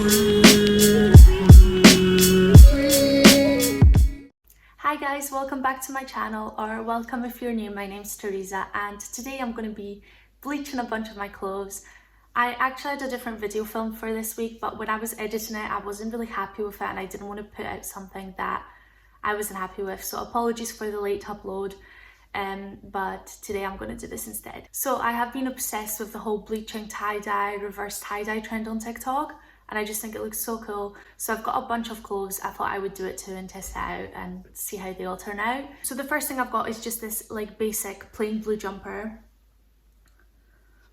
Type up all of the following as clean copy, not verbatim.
Hi guys, welcome back to my channel, or welcome if you're new. My name's Teresa and today I'm going to be bleaching a bunch of my clothes. I actually had a different video film for this week, but when I was editing it I wasn't really happy with it and I didn't want to put out something that I wasn't happy with, so apologies for the late upload. But today I'm going to do this instead. So I have been obsessed with the whole bleaching tie-dye, reverse tie-dye trend on TikTok, and I just think it looks so cool. So I've got a bunch of clothes. I thought I would do it too and test it out and see how they all turn out. So the first thing I've got is just this like basic plain blue jumper,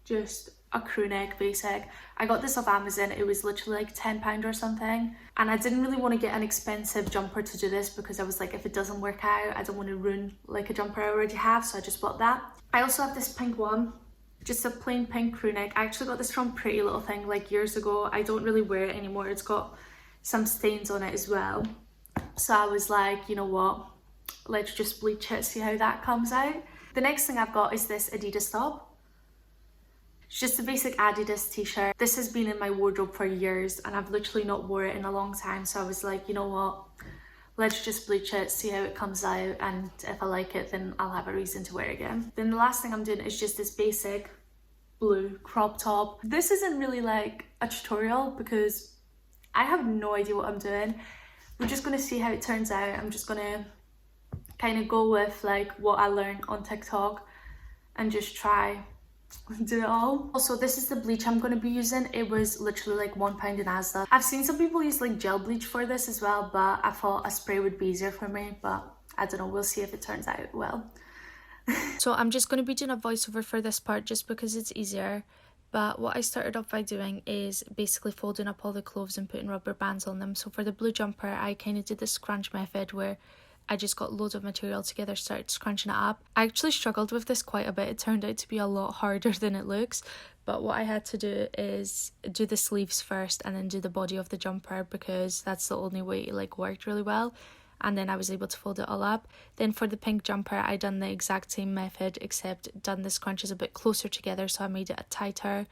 just a crew neck basic. I got this off Amazon. It was literally like £10 or something, and I didn't really want to get an expensive jumper to do this because I was like, if it doesn't work out I don't want to ruin like a jumper I already have, so I just bought that. I also have this pink one, just a plain pink crew neck. I actually got this from Pretty Little Thing like years ago. I don't really wear it anymore. It's got some stains on it as well, so I was like, you know what, let's just bleach it, see how that comes out. The next thing I've got is this Adidas top. It's just a basic Adidas t-shirt. This has been in my wardrobe for years and I've literally not wore it in a long time, so I was like, you know what, let's just bleach it, see how it comes out, and if I like it then I'll have a reason to wear it again. Then the last thing I'm doing is just this basic blue crop top. This isn't really like a tutorial because I have no idea what I'm doing. We're just going to see how it turns out. I'm just going to kind of go with like what I learned on TikTok and just try do it all. Also, this is the bleach I'm going to be using. It was literally like £1 in Asda. I've seen some people use like gel bleach for this as well, but I thought a spray would be easier for me, but I don't know, we'll see if it turns out well. So I'm just going to be doing a voiceover for this part just because it's easier. But what I started off by doing is basically folding up all the clothes and putting rubber bands on them. So for the blue jumper I kind of did the scrunch method where I just got loads of material together, started scrunching it up. I actually struggled with this quite a bit. It turned out to be a lot harder than it looks. But what I had to do is do the sleeves first and then do the body of the jumper because that's the only way it like worked really well. And then I was able to fold it all up. Then for the pink jumper I done the exact same method except done the scrunches a bit closer together, so I made it a tighter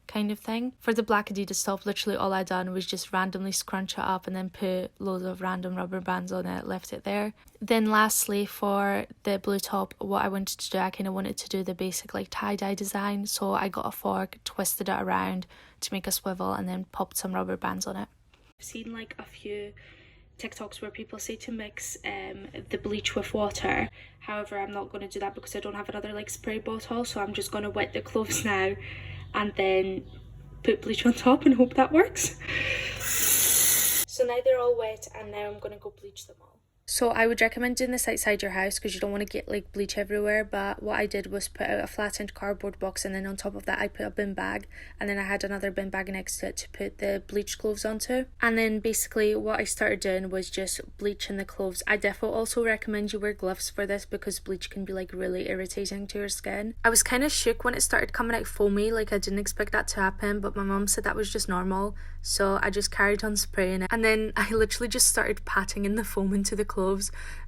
kind of thing. For the black Adidas top, literally all I done was just randomly scrunch it up and then put loads of random rubber bands on it, left it there. Then lastly for the blue top, what I wanted to do, I kind of wanted to do the basic like tie-dye design, so I got a fork, twisted it around to make a swivel and then popped some rubber bands on it. I've seen like a few TikToks where people say to mix the bleach with water. However, I'm not going to do that because I don't have another like spray bottle, so I'm just going to wet the clothes now and then put bleach on top and hope that works. So now they're all wet and now I'm going to go bleach them all. So I would recommend doing this outside your house because you don't want to get like bleach everywhere, but what I did was put out a flattened cardboard box and then on top of that I put a bin bag, and then I had another bin bag next to it to put the bleached clothes onto. And then basically what I started doing was just bleaching the clothes. I definitely also recommend you wear gloves for this because bleach can be like really irritating to your skin. I was kind of shook when it started coming out foamy, like I didn't expect that to happen, but my mum said that was just normal, so I just carried on spraying it. And then I literally just started patting in the foam into the clothes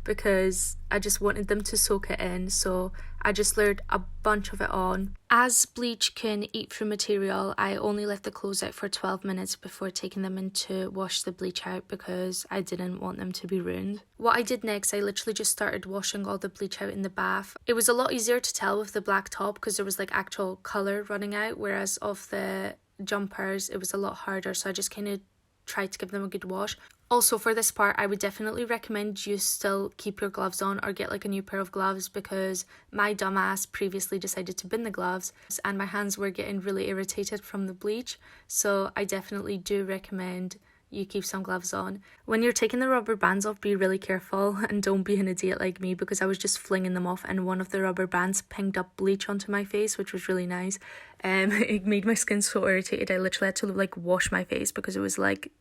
because I just wanted them to soak it in, so I just layered a bunch of it on. As bleach can eat through material, I only left the clothes out for 12 minutes before taking them in to wash the bleach out because I didn't want them to be ruined. What I did next, I literally just started washing all the bleach out in the bath. It was a lot easier to tell with the black top because there was like actual colour running out, whereas of the jumpers it was a lot harder, so I just kind of tried to give them a good wash. Also for this part I would definitely recommend you still keep your gloves on or get like a new pair of gloves because my dumbass previously decided to bin the gloves and my hands were getting really irritated from the bleach, so I definitely do recommend you keep some gloves on. When you're taking the rubber bands off, be really careful and don't be an idiot like me because I was just flinging them off and one of the rubber bands pinged up bleach onto my face, which was really nice. It made my skin so irritated. I literally had to like wash my face because it was like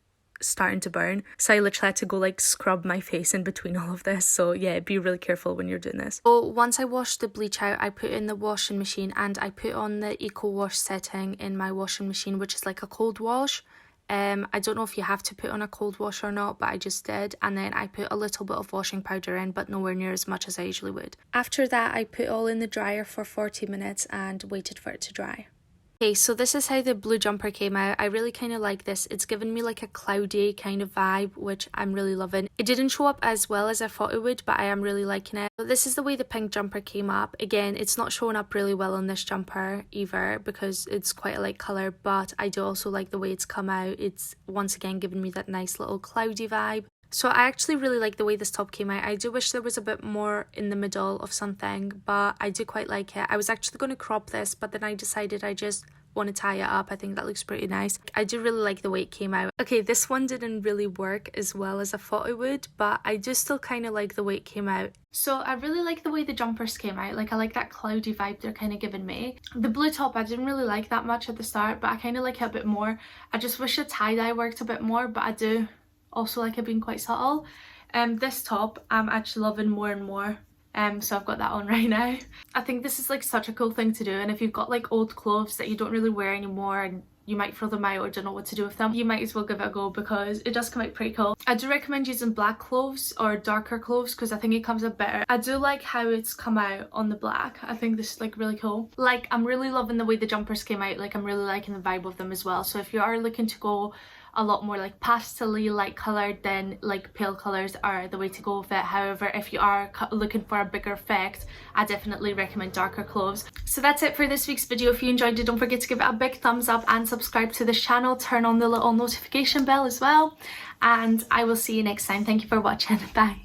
starting to burn, so I literally had to go like scrub my face in between all of this. So yeah, be really careful when you're doing this. So once I washed the bleach out, I put it in the washing machine and I put on the eco wash setting in my washing machine, which is like a cold wash. I don't know if you have to put on a cold wash or not, but I just did, and then I put a little bit of washing powder in, but nowhere near as much as I usually would. After that I put all in the dryer for 40 minutes and waited for it to dry. Okay, so this is how the blue jumper came out. I really kind of like this. It's given me like a cloudy kind of vibe, which I'm really loving. It didn't show up as well as I thought it would, but I am really liking it. So this is the way the pink jumper came up. Again, it's not showing up really well on this jumper either because it's quite a light colour, but I do also like the way it's come out. It's once again giving me that nice little cloudy vibe. So I actually really like the way this top came out. I do wish there was a bit more in the middle of something, but I do quite like it. I was actually going to crop this, but then I decided I just want to tie it up. I think that looks pretty nice. I do really like the way it came out. Okay, this one didn't really work as well as I thought it would, but I do still kind of like the way it came out. So I really like the way the jumpers came out. Like, I like that cloudy vibe they're kind of giving me. The blue top I didn't really like that much at the start, but I kind of like it a bit more. I just wish the tie-dye worked a bit more, but I do also like it being quite subtle. This top I'm actually loving more and more. So I've got that on right now. I think this is like such a cool thing to do, and if you've got like old clothes that you don't really wear anymore and you might throw them out or don't know what to do with them, you might as well give it a go because it does come out pretty cool. I do recommend using black clothes or darker clothes because I think it comes out better. I do like how it's come out on the black. I think this is like really cool. Like, I'm really loving the way the jumpers came out. Like, I'm really liking the vibe of them as well. So if you are looking to go a lot more like pastel-y light coloured, then like pale colours are the way to go with it. However, if you are looking for a bigger effect, I definitely recommend darker clothes. So that's it for this week's video. If you enjoyed it, don't forget to give it a big thumbs up and subscribe to this channel. Turn on the little notification bell as well, and I will see you next time. Thank you for watching. Bye.